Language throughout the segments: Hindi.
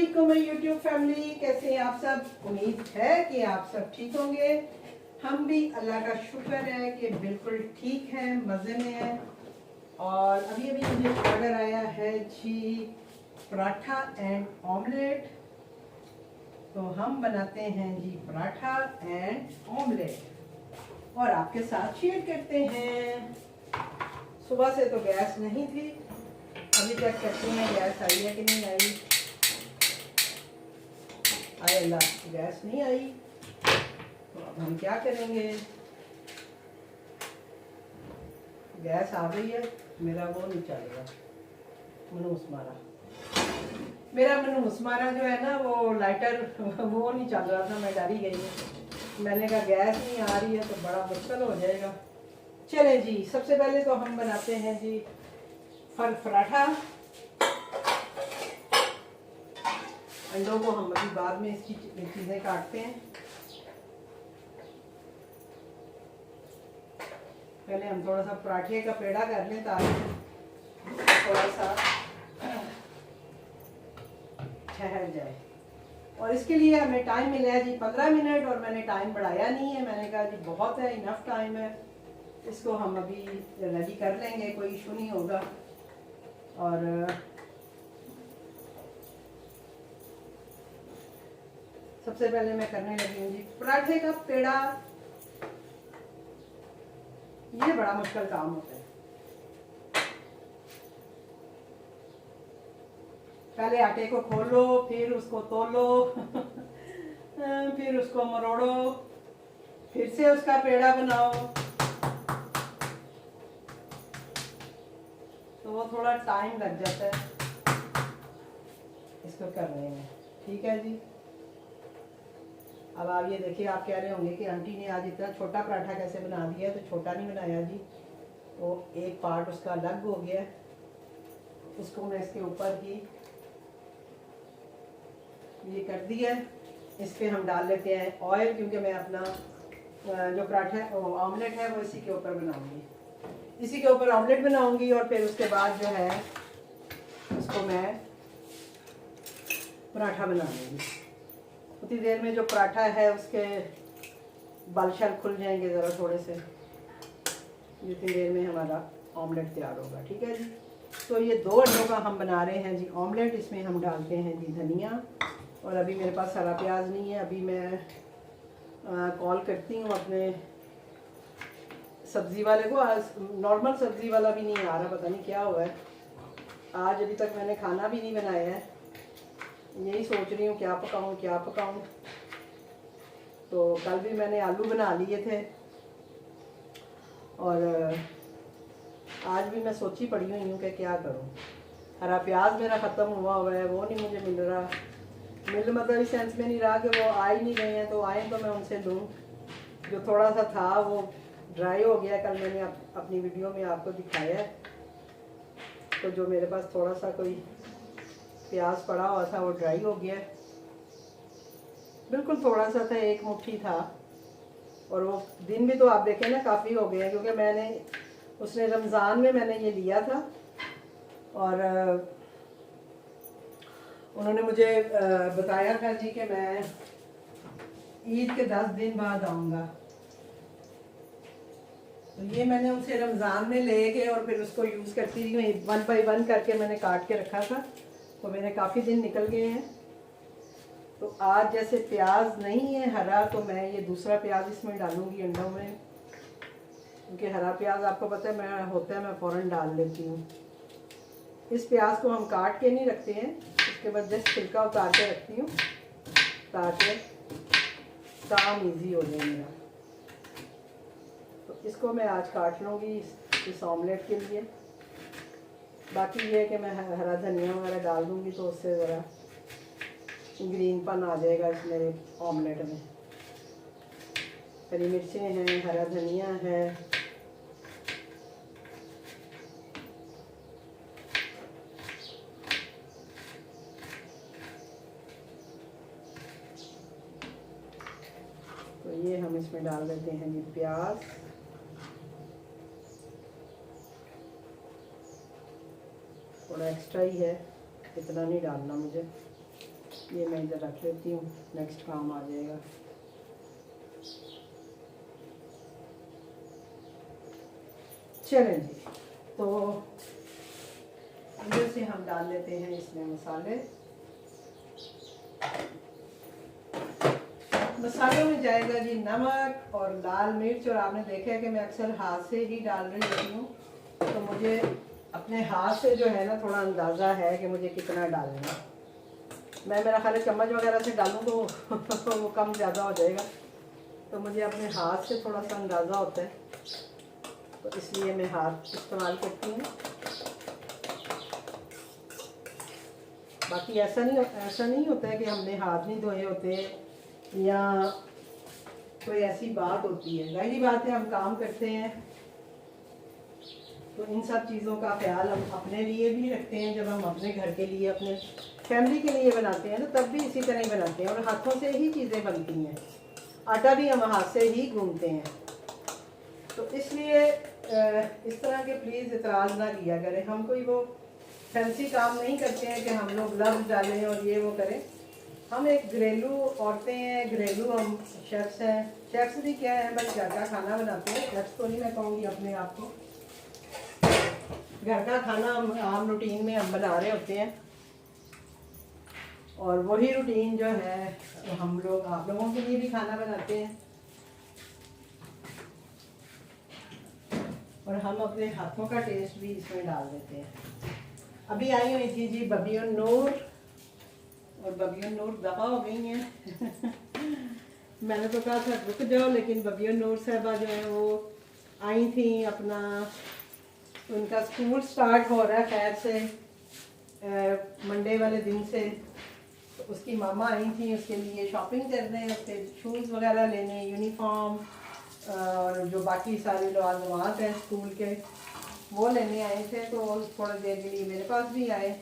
वालेकुम यूट्यूब फैमिली, कैसे हैं आप सब। उम्मीद है कि आप सब ठीक होंगे। हम भी अल्लाह का शुक्र है कि बिल्कुल ठीक हैं, मज़े में हैं। और अभी अभी मुझे ऑर्डर आया है जी पराठा एंड ऑमलेट। तो हम बनाते हैं जी पराठा एंड ऑमलेट और आपके साथ शेयर करते हैं। सुबह से तो गैस नहीं थी, अभी चेक करते हैं गैस आई है कि नहीं आई। आए अल्लाह, गैस नहीं आई तो अब हम क्या करेंगे। गैस आ गई है, मेरा वो नहीं चलेगा, मनूस मारा। मेरा मनूस मारा जो है ना, वो लाइटर वो नहीं चल रहा था, मैं डर ही गई। मैंने कहा गैस नहीं आ रही है तो बड़ा मुश्किल हो जाएगा। चलें जी, सबसे पहले तो हम बनाते हैं जी पराठा। अंडों को हम अभी बाद में इसकी चीज़ें काटते हैं। पहले हम थोड़ा सा पराठे का पेड़ा कर लें ताकि थोड़ा सा ठहर जाए। और इसके लिए हमें टाइम मिला है जी 15 मिनट, और मैंने टाइम बढ़ाया नहीं है। मैंने कहा जी बहुत है, इनफ टाइम है, इसको हम अभी रेडी कर लेंगे, कोई इशू नहीं होगा। और सबसे पहले मैं करने लगी हूँ जी पराठे का पेड़ा। ये बड़ा मुश्किल काम होता है। पहले आटे को खोलो, फिर उसको तोलो फिर उसको मरोड़ो, फिर से उसका पेड़ा बनाओ, तो वो थोड़ा टाइम लग जाता है इसको करने में। ठीक है जी। अब आप ये देखिए, आप कह रहे होंगे कि आंटी ने आज इतना छोटा पराठा कैसे बना दिया। तो छोटा नहीं बनाया जी, वो एक पार्ट उसका अलग हो गया, उसको मैं इसके ऊपर ही ये कर दिया। इस पर हम डाल लेते हैं ऑयल, क्योंकि मैं अपना जो पराठा ऑमलेट है वो इसी के ऊपर बनाऊंगी। इसी के ऊपर ऑमलेट बनाऊंगी और फिर उसके बाद जो है उसको मैं पराठा बना लूँगी। उतनी देर में जो पराठा है उसके बाल शाल खुल जाएंगे ज़रा थोड़े से, जितनी देर में हमारा ऑमलेट तैयार होगा। ठीक है जी। तो ये 2 अंडों का हम बना रहे हैं जी ऑमलेट। इसमें हम डालते हैं जी धनिया, और अभी मेरे पास हरा प्याज नहीं है। अभी मैं कॉल करती हूँ अपने सब्ज़ी वाले को। आज नॉर्मल सब्ज़ी वाला भी नहीं आ रहा, पता नहीं क्या हुआ है। आज अभी तक मैंने खाना भी नहीं बनाया है, यही सोच रही हूँ क्या पकाऊँ क्या पकाऊँ। तो कल भी मैंने आलू बना लिए थे, और आज भी मैं सोची पड़ी हुई हूँ कि क्या करूँ। हरा प्याज मेरा ख़त्म हुआ है, वो नहीं मुझे मिल रहा। मतलब इस सेंस में नहीं रहा कि वो आ ही नहीं गए हैं, तो आए तो मैं उनसे लूँ। जो थोड़ा सा था वो ड्राई हो गया, कल मैंने अपनी वीडियो में आपको दिखाया है। तो जो मेरे पास थोड़ा सा कोई प्याज पड़ा हुआ था वो ड्राई हो गया, बिल्कुल थोड़ा सा था, 1 मुट्ठी था। और वो दिन भी तो आप देखें ना काफ़ी हो गए हैं, क्योंकि मैंने उसने रमज़ान में मैंने ये लिया था, और उन्होंने मुझे बताया था जी कि मैं ईद के 10 दिन बाद आऊँगा। तो ये मैंने उनसे रमज़ान में ले गए और फिर उसको यूज़ करती रही। 1 बाय 1 करके मैंने काट के रखा था, तो मेरे काफ़ी दिन निकल गए हैं। तो आज जैसे प्याज नहीं है हरा, तो मैं ये दूसरा प्याज इसमें डालूंगी अंडों में, क्योंकि हरा प्याज आपको पता है मैं फ़ौरन डाल लेती हूँ। इस प्याज को हम काट के नहीं रखते हैं, इसके बाद जस्ट छिलका उतार के रखती हूँ ताकि काम इजी हो जाए मेरा। तो इसको मैं आज काट लूँगी इस ऑमलेट के लिए। बाकी ये है कि मैं हरा धनिया वगैरह डाल दूँगी, तो उससे ज़रा ग्रीनपन आ जाएगा इस मेरे ऑमलेट में। हरी मिर्चें हैं, हरा धनिया है, तो ये हम इसमें डाल देते हैं ये प्याज। थोड़ा एक्स्ट्रा ही है, इतना नहीं डालना मुझे। ये मैं इधर रख लेती हूँ, नेक्स्ट काम आ जाएगा। चलें जी, तो इधर से हम डाल लेते हैं इसमें मसाले। मसालों में जाएगा जी नमक और लाल मिर्च, और आपने देखा है कि मैं अक्सर हाथ से ही डाल रही होती हूँ, तो मुझे अपने हाथ से जो है ना थोड़ा अंदाज़ा है कि मुझे कितना डालना है। मैं मेरा ख्याल चम्मच वगैरह से डालूँ तो वो कम ज़्यादा हो जाएगा, तो मुझे अपने हाथ से थोड़ा सा अंदाज़ा होता है, तो इसलिए मैं हाथ इस्तेमाल करती हूँ। बाकी ऐसा नहीं होता है कि हमने हाथ नहीं धोए होते या कोई ऐसी बात होती है। जाहिर बात है हम काम करते हैं तो इन सब चीज़ों का ख्याल हम अपने लिए भी रखते हैं। जब हम अपने घर के लिए, अपने फैमिली के लिए बनाते हैं ना, तब भी इसी तरह ही बनाते हैं, और हाथों से ही चीज़ें बनती हैं। आटा भी हम हाथ से ही गूंथते हैं, तो इसलिए इस तरह के प्लीज़ इतराज़ ना किया करें। हम कोई वो फैंसी काम नहीं करते हैं कि हम लोग ग्लव्स डालें और ये वो करें। हम एक घरेलू औरतें हैं, घरेलू हम शेफ्स हैं। शेफ्स भी क्या है, बस घर का खाना बनाते हैं। शेफ्स तो नहीं मैं कहूँगी अपने आप को, घर का खाना हम आम रूटीन में हम बना रहे होते हैं, और वही रूटीन जो है तो हम लोग आप लोगों के लिए भी खाना बनाते हैं, और हम अपने हाथों का टेस्ट भी इसमें डाल देते हैं। अभी आई हुई थी जी बबीउन नूर, और बबीउन नूर दफ़ा हो गई हैं मैंने तो कहा था रुक जाओ, लेकिन बबीउन नूर साहबा जो है वो आई थी, अपना उनका स्कूल स्टार्ट हो रहा है खैर से मंडे वाले दिन से, तो उसकी मामा आई थी उसके लिए शॉपिंग करने, उसके शूज़ वगैरह लेने, यूनिफॉर्म और जो बाकी सारे लाजवात हैं स्कूल के वो लेने आए थे। तो थोड़ी देर के लिए मेरे पास भी आए,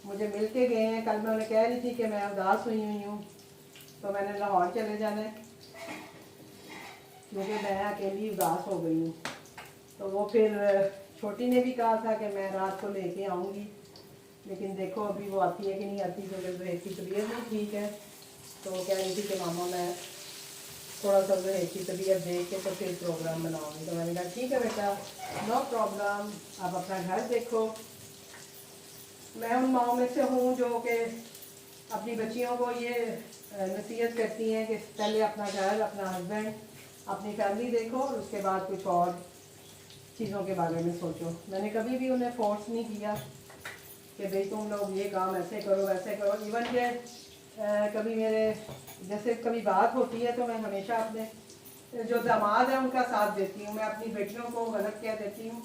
मुझे मिल के गए हैं। कल मैं उन्हें कह रही थी कि मैं उदास हुई हूँ, तो मैंने लाहौर चले जाना है क्योंकि मैं अकेली उदास हो गई हूँ। तो वो फिर छोटी ने भी कहा था कि मैं रात को लेके आऊँगी, लेकिन देखो अभी वो आती है कि नहीं आती, क्योंकि ज़ुहैब की तबीयत नहीं ठीक है। तो वो कह रही थी कि मामा मैं थोड़ा सा ज़ुहैब की तबीयत देख के तो फिर प्रोग्राम बनाऊँगी। तो मैंने कहा ठीक है बेटा, नो प्रॉब्लम, आप अपना घर देखो। मैं उन माओं में से हूँ जो कि अपनी बच्चियों को ये नसीहत करती हैं कि पहले अपना घर, अपना हस्बैंड, अपनी फैमिली देखो, और उसके बाद कुछ और चीज़ों के बारे में सोचो। मैंने कभी भी उन्हें फोर्स नहीं किया कि भाई तुम लोग ये काम ऐसे करो वैसे करो। इवन के कभी मेरे जैसे कभी बात होती है तो मैं हमेशा अपने जो दामाद है उनका साथ देती हूँ। मैं अपनी बेटियों को गलत कह देती हूँ,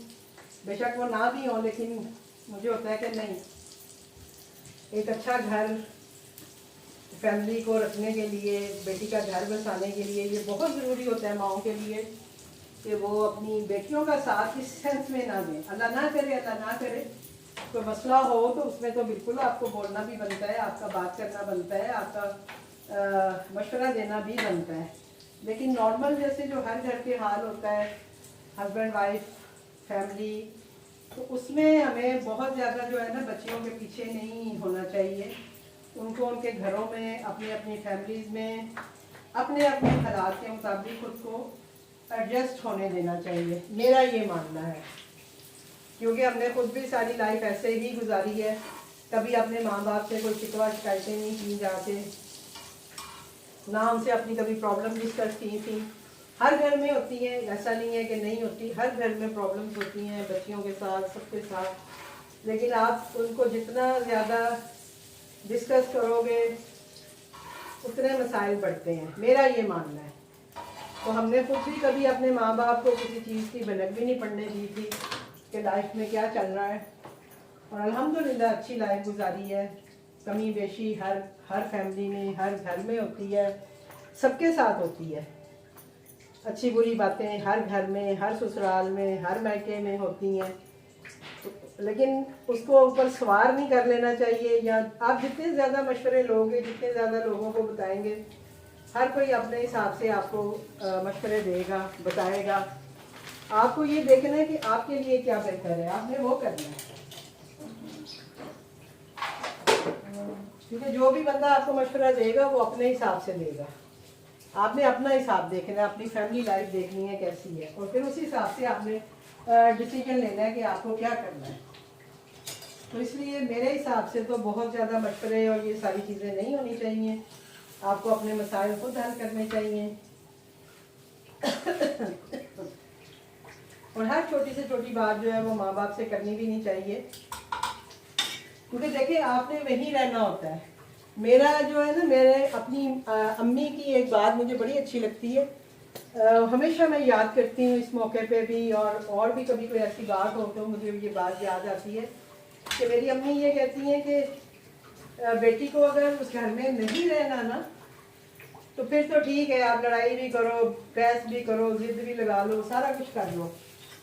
बेशक वो ना भी हो, लेकिन मुझे होता है कि नहीं, एक अच्छा घर फैमिली को रखने के लिए, बेटी का घर बसाने के लिए ये बहुत ज़रूरी होता है माओं के लिए कि वो अपनी बेटियों का साथ इस सेंस में ना दें। अल्लाह ना करे, अल्लाह ना करे कोई मसला हो तो उसमें तो बिल्कुल आपको बोलना भी बनता है, आपका बात करना बनता है, आपका मशवरा देना भी बनता है। लेकिन नॉर्मल जैसे जो हर घर के हाल होता है, हस्बैंड वाइफ फैमिली, तो उसमें हमें बहुत ज़्यादा जो है ना बच्चियों के पीछे नहीं होना चाहिए। उनको उनके घरों में, अपनी अपनी फैमिलीज़ में, अपने अपने हालात के मुताबिक खुद को एडजस्ट होने देना चाहिए, मेरा ये मानना है। क्योंकि हमने खुद भी सारी लाइफ ऐसे ही गुजारी है, कभी अपने माँ बाप से कोई शिकवा शिकायतें नहीं की जाके, ना हमसे अपनी कभी प्रॉब्लम डिस्कस की थी। हर घर में होती है, ऐसा नहीं है कि नहीं होती, हर घर में प्रॉब्लम्स होती हैं बच्चियों के साथ, सबके साथ। लेकिन आप उनको जितना ज़्यादा डिस्कस करोगे उतने मसाइल बढ़ते हैं, मेरा ये मानना है। तो हमने खुद भी कभी अपने माँ बाप को किसी चीज़ की भनक भी नहीं पड़ने दी थी कि लाइफ में क्या चल रहा है, और अल्हम्दुलिल्लाह अच्छी लाइफ गुजारी है। कमी बेशी हर फैमिली में, हर घर में होती है, सबके साथ होती है। अच्छी बुरी बातें हर घर में, हर ससुराल में, हर मायके में होती हैं, लेकिन उसको ऊपर सवार नहीं कर लेना चाहिए। या आप जितने ज़्यादा मशवरे लोगे, जितने ज़्यादा लोगों को बताएंगे, हर कोई अपने हिसाब से आपको मशवरे देगा, बताएगा। आपको ये देखना है कि आपके लिए क्या बेहतर है, आपने वो करना है। क्योंकि जो भी बंदा आपको मशवरा देगा वो अपने हिसाब से देगा। आपने अपना हिसाब देखना है, अपनी फैमिली लाइफ देखनी है कैसी है, और फिर उसी हिसाब से आपने डिसीजन लेना है कि आपको क्या करना है। तो इसलिए मेरे हिसाब से तो बहुत ज़्यादा मशवरे और ये सारी चीज़ें नहीं होनी चाहिए। आपको अपने मसाइल खुद हल करने चाहिए और हर छोटी से छोटी बात जो है वो माँ बाप से करनी भी नहीं चाहिए, क्योंकि देखिए आपने वहीं रहना होता है। मेरा जो है ना, मेरे अपनी अम्मी की एक बात मुझे बड़ी अच्छी लगती है, हमेशा मैं याद करती हूँ इस मौके पे भी, और भी कभी कोई ऐसी बात हो तो मुझे ये बात याद आती है कि मेरी अम्मी ये कहती हैं कि बेटी को अगर उस घर में नहीं रहना ना तो फिर तो ठीक है, आप लड़ाई भी करो, बहस भी करो, जिद भी लगा लो, सारा कुछ कर लो,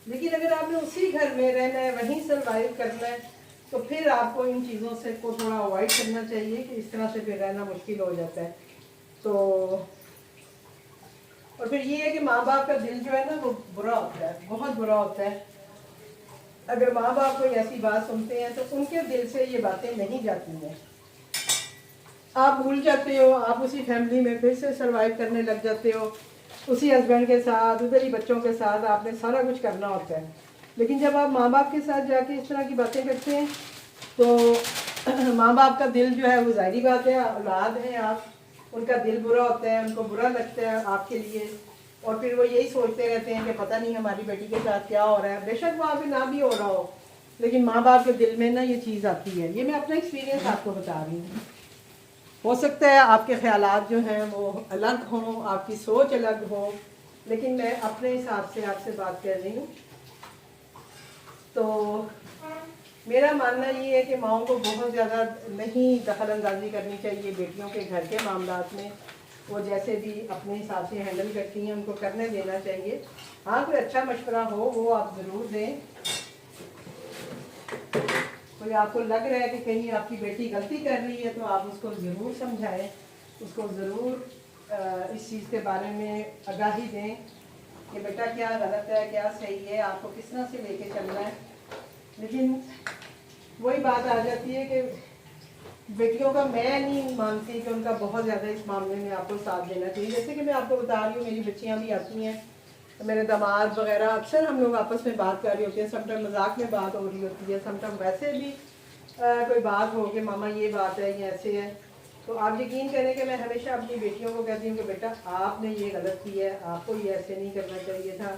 लेकिन अगर आपने उसी घर में रहना है, वहीं सर्वाइव करना है, तो फिर आपको इन चीज़ों से को थोड़ा अवॉइड करना चाहिए कि इस तरह से फिर रहना मुश्किल हो जाता है। तो और फिर ये है कि माँ बाप का दिल जो है ना वो बुरा होता है, बहुत बुरा होता है। अगर माँ बाप कोई ऐसी बात सुनते हैं तो उनके दिल से ये बातें नहीं जाती हैं, आप भूल जाते हो, आप उसी फैमिली में फिर से सर्वाइव करने लग जाते हो, उसी हस्बैंड के साथ, उधर ही बच्चों के साथ आपने सारा कुछ करना होता है। लेकिन जब आप माँ बाप के साथ जाके इस तरह की बातें करते हैं तो माँ बाप का दिल जो है वो ज़ाहिरी बात है, औलाद हैं आप, उनका दिल बुरा होता है, उनको बुरा लगता है आपके लिए, और फिर वो यही सोचते रहते हैं कि पता नहीं हमारी बेटी के साथ क्या हो रहा है। बेशक वहाँ पे ना भी हो रहा हो, लेकिन माँ बाप के दिल में ना ये चीज़ आती है। ये मैं अपना एक्सपीरियंस आपको बता रही हूँ। हो सकता है आपके ख्यालात जो हैं वो अलग हों, आपकी सोच अलग हो, लेकिन मैं अपने हिसाब से आपसे बात कर रही हूँ। तो मेरा मानना ये है कि माओं को बहुत ज़्यादा नहीं दखल अंदाजी करनी चाहिए बेटियों के घर के मामलात में। वो जैसे भी अपने हिसाब से हैंडल करती हैं उनको करने देना चाहिए। हाँ, कोई अच्छा मशवरा हो वो आप ज़रूर दें। कोई आपको लग रहा है कि कहीं आपकी बेटी गलती कर रही है तो आप उसको ज़रूर समझाएं, उसको ज़रूर इस चीज़ के बारे में आगाही दें कि बेटा क्या गलत है, क्या सही है, आपको किस तरह से लेके चलना है। लेकिन वही बात आ जाती है कि बेटियों का मैं नहीं मानती कि उनका बहुत ज़्यादा इस मामले में आपको साथ देना चाहिए। जैसे कि मैं आपको बता रही हूँ, मेरी बच्चियाँ भी आती हैं, तो मेरे दामाद वगैरह, अक्सर हम लोग आपस में बात कर रही होती है, समटाइम मजाक में बात हो रही होती है, समटाइम वैसे भी कोई बात हो कि मामा ये बात है, ये ऐसे है। तो आप यकीन करें कि मैं हमेशा अपनी बेटियों को कहती हूँ कि बेटा आपने ये गलत किया है, आपको ये ऐसे नहीं करना चाहिए था,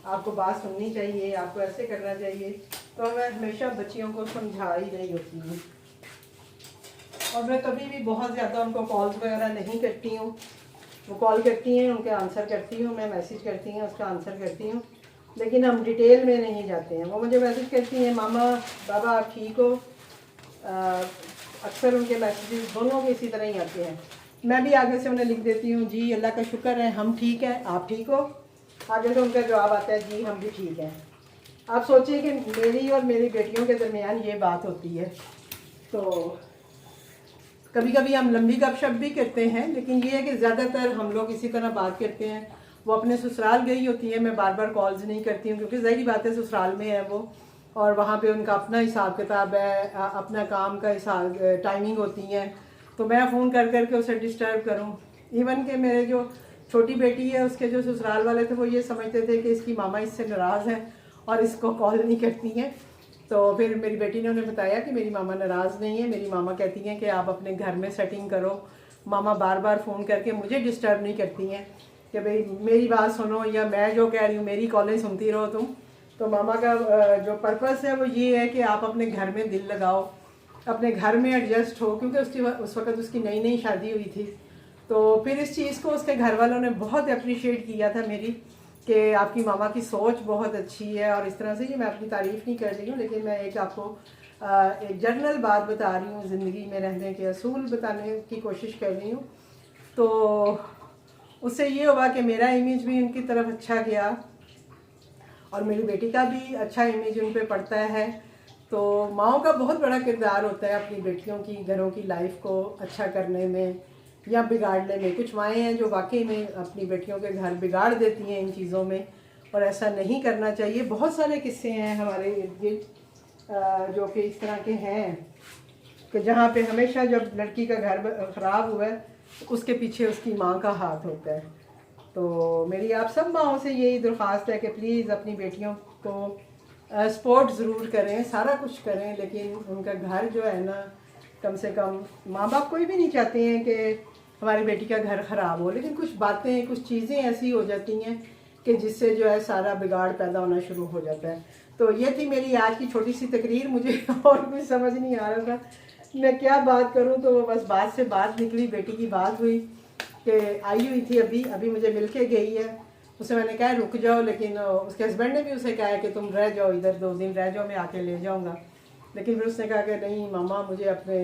आपको बात सुननी चाहिए, आपको ऐसे करना चाहिए। तो मैं हमेशा बच्चियों को समझा ही रही होती हूँ, और मैं कभी भी बहुत ज़्यादा उनको कॉल्स वगैरह नहीं करती हूँ। वो कॉल करती हैं, उनके आंसर करती हूँ, मैं मैसेज करती हैं, उसका आंसर करती हूँ, लेकिन हम डिटेल में नहीं जाते हैं। वो मुझे मैसेज करती हैं, मामा बाबा आप ठीक हो। अक्सर उनके मैसेजेस दोनों के इसी तरह ही आते हैं। मैं भी आगे से उन्हें लिख देती हूँ, जी अल्लाह का शुक्र है हम ठीक हैं, आप ठीक हो। आगे से उनका जवाब आता है, जी हम भी ठीक हैं। आप सोचिए कि मेरी और मेरी बेटियों के दरमियान ये बात होती है। तो कभी कभी हम लंबी गपशप भी करते हैं, लेकिन ये है कि ज़्यादातर हम लोग इसी तरह बात करते हैं। वो अपने ससुराल गई होती है, मैं बार बार कॉल्स नहीं करती हूँ, क्योंकि ज़ाहिर बात है ससुराल में है वो, और वहाँ पे उनका अपना हिसाब किताब है, अपना काम का हिसाब, टाइमिंग होती है। तो मैं फ़ोन कर करके उसे डिस्टर्ब करूँ। इवन कि मेरे जो छोटी बेटी है, उसके जो ससुराल वाले थे वो ये समझते थे कि इसकी मामा इससे नाराज़ है और इसको कॉल नहीं करती हैं। तो फिर मेरी बेटी ने उन्हें बताया कि मेरी मामा नाराज़ नहीं है, मेरी मामा कहती हैं कि आप अपने घर में सेटिंग करो, मामा बार बार फ़ोन करके मुझे डिस्टर्ब नहीं करती हैं कि भाई मेरी बात सुनो, या मैं जो कह रही हूँ मेरी कॉलें सुनती रहो तुम। तो मामा का जो पर्पस है वो ये है कि आप अपने घर में दिल लगाओ, अपने घर में एडजस्ट हो, क्योंकि उस वक्त उसकी नई नई शादी हुई थी। तो फिर इस चीज़ को उसके घर वालों ने बहुत अप्रिशिएट किया था मेरी, कि आपकी मामा की सोच बहुत अच्छी है। और इस तरह से ये मैं अपनी तारीफ़ नहीं कर रही हूँ, लेकिन मैं एक आपको एक जनरल बात बता रही हूँ, ज़िंदगी में रहने के असूल बताने की कोशिश कर रही हूँ। तो उससे ये हुआ कि मेरा इमेज भी उनकी तरफ अच्छा गया और मेरी बेटी का भी अच्छा इमेज उन पर पड़ता है। तो माँओं का बहुत बड़ा किरदार होता है अपनी बेटियों की, घरों की लाइफ को अच्छा करने में या बिगाड़ने में। कुछ माएँ हैं जो वाकई में अपनी बेटियों के घर बिगाड़ देती हैं इन चीज़ों में, और ऐसा नहीं करना चाहिए। बहुत सारे किस्से हैं हमारे इर्द गिर्द जो कि इस तरह के हैं। कि जहाँ पे हमेशा जब लड़की का घर ख़राब हुआ है उसके पीछे उसकी माँ का हाथ होता है। तो मेरी आप सब माँओं से यही दरख्वास्त है कि प्लीज़ अपनी बेटियों को सपोर्ट ज़रूर करें, सारा कुछ करें, लेकिन उनका घर जो है ना, कम से कम माँ बाप कोई भी नहीं चाहते हैं कि हमारी बेटी का घर ख़राब हो, लेकिन कुछ बातें, कुछ चीज़ें ऐसी हो जाती हैं कि जिससे जो है सारा बिगाड़ पैदा होना शुरू हो जाता है। तो ये थी मेरी आज की छोटी सी तकरीर। मुझे और कुछ समझ नहीं आ रहा था मैं क्या बात करूं, तो बस बात से बात निकली, बेटी की बात हुई कि आई हुई थी अभी मुझे मिल के गई है। उसे मैंने कहा रुक जाओ, लेकिन उसके हस्बैंड ने भी उसे कहा कि तुम रह जाओ, इधर 2 दिन रह जाओ, मैं आके ले जाऊँगा। लेकिन फिर उसने कहा कि नहीं मामा, मुझे अपने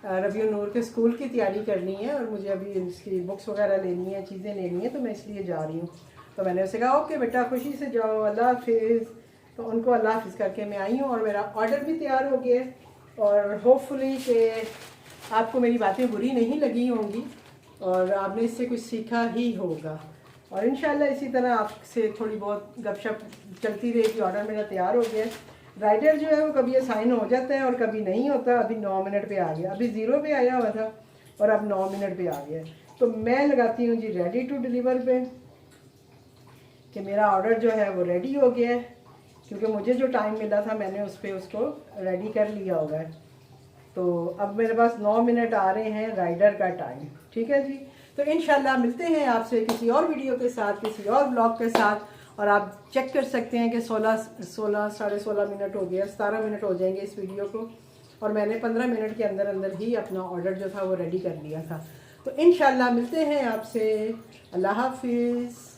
रबी नूर के स्कूल की तैयारी करनी है और मुझे अभी इसकी बुक्स वगैरह लेनी है, चीज़ें लेनी है, तो मैं इसलिए जा रही हूँ। तो मैंने उसे कहा ओके बेटा, खुशी से जाओ, अल्लाह हाफिज़। तो उनको अल्लाह हाफिज़ करके मैं आई हूँ और मेरा ऑर्डर भी तैयार हो गया और होपफुली कि आपको मेरी बातें बुरी नहीं लगी होंगी और आपने इससे कुछ सीखा ही होगा। और इंशाल्लाह इसी तरह आपसे थोड़ी बहुत गपशप चलती रहेगी। ऑर्डर मेरा तैयार हो गया। राइडर जो है वो कभी असाइन हो जाता है और कभी नहीं होता। अभी 9 मिनट पे आ गया, अभी 0 पे आया हुआ था और अब 9 मिनट पे आ गया। तो मैं लगाती हूँ जी रेडी टू डिलीवर पे कि मेरा ऑर्डर जो है वो रेडी हो गया है, क्योंकि मुझे जो टाइम मिला था मैंने उस पर उसको रेडी कर लिया होगा। तो अब मेरे पास 9 मिनट आ रहे हैं राइडर का टाइम। ठीक है जी, तो इंशाल्लाह मिलते हैं आपसे किसी और वीडियो के साथ, किसी और ब्लॉग के साथ। और आप चेक कर सकते हैं कि साढ़े 16 मिनट हो गया, 17 मिनट हो जाएंगे इस वीडियो को, और मैंने 15 मिनट के अंदर अंदर ही अपना ऑर्डर जो था वो रेडी कर लिया था। तो इंशाल्लाह मिलते हैं आपसे। अल्लाह हाफिज़।